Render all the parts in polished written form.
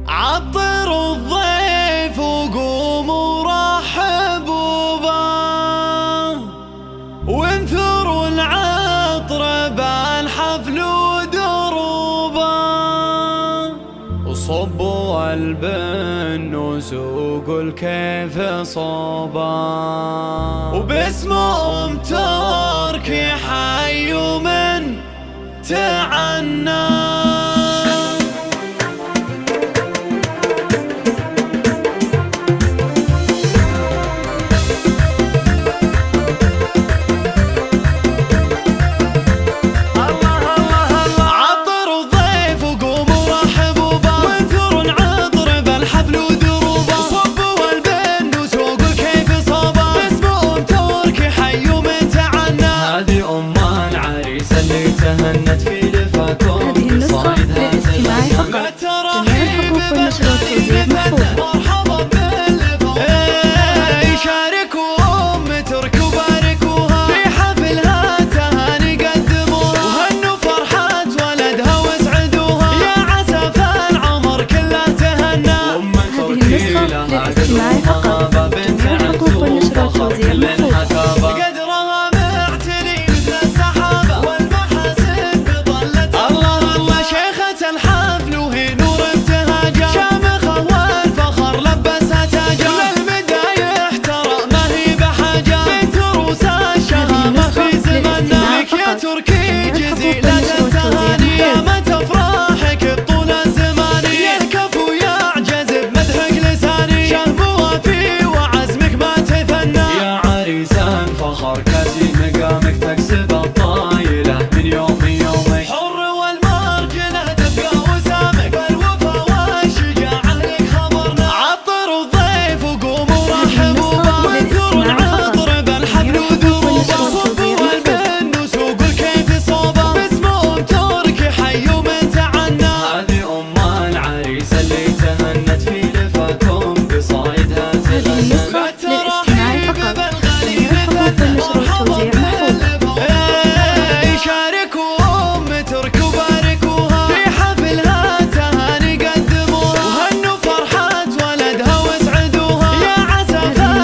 عطر الضيف وقوموا رحبوا به، وانثروا العطر بالحفل ودروبه، وصبوا البن وسوقوا الكيف صوبه، وباسمهم تركي حي من تعنى. تهنت في لفاكم بصايدها تجمع الحقوق والنشر والتوزيع محفوظة. مرحبا باللفاق يشاركوهم ترك وباركوها في حفلها تهاني قدموها، وهنوا فرحة ولدها واسعدوها، يا عسى العمر كله تهنى. وام تركي لها قدرها بنت عنز وفخر كل حكابة، تركي جزيلة التهاني يا متى افراحك طول الزمان، يهكف ويعجز بمدحك لساني، شهم وفي وعزمك ما تثنى، يا عريسان فخر كاسي مقامك تكسب الطايلة من يوم يومك، حر والمرجلة تبقى وسامك، بالوفا والشجاعة لك خبرنا، عطر الضيف وقوموا رحبوا به، وانثروا العطر بالحفل ودروبه، صبوا البن وسوق الكيف صوبه، باسمهم تركي حي من تعنى. هذه ام العريس اللي تهنت في لفاكم بصايدها تغنى، بالترحيب بالغالي مثل مرحبا باللفاق يشاركوهم ترك وباركوها في حفلها تهاني قدموها، وهنوا فرحة ولدها واسعدوها، يا عسى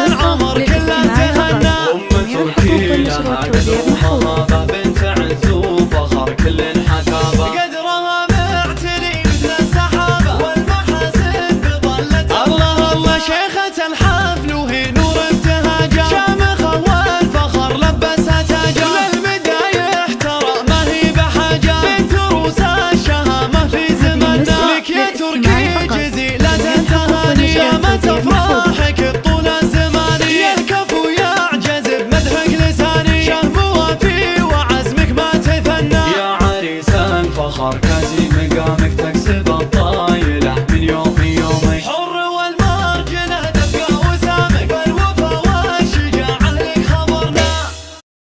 العمر كله تهنى. ام تركي لها قدرها بنت عنز وفخر كل حكابة، قدرها معتلي مثل السحابة، والمحاسن بظلتها الله الله، شيخة الحفل وهي نور ابتهاجها، شامخة والفخر لبسها تاجها، للمدايح ترى ما هي بحاجة، بنت روس الشهامة في زمننا، لك يا تركي جزيلة التهاني، يا متى افراحك طول الزمان، يهكف ويعجز بمدحك لساني، شهم وفي وعزمك ما تثنى، يا عريسان فخر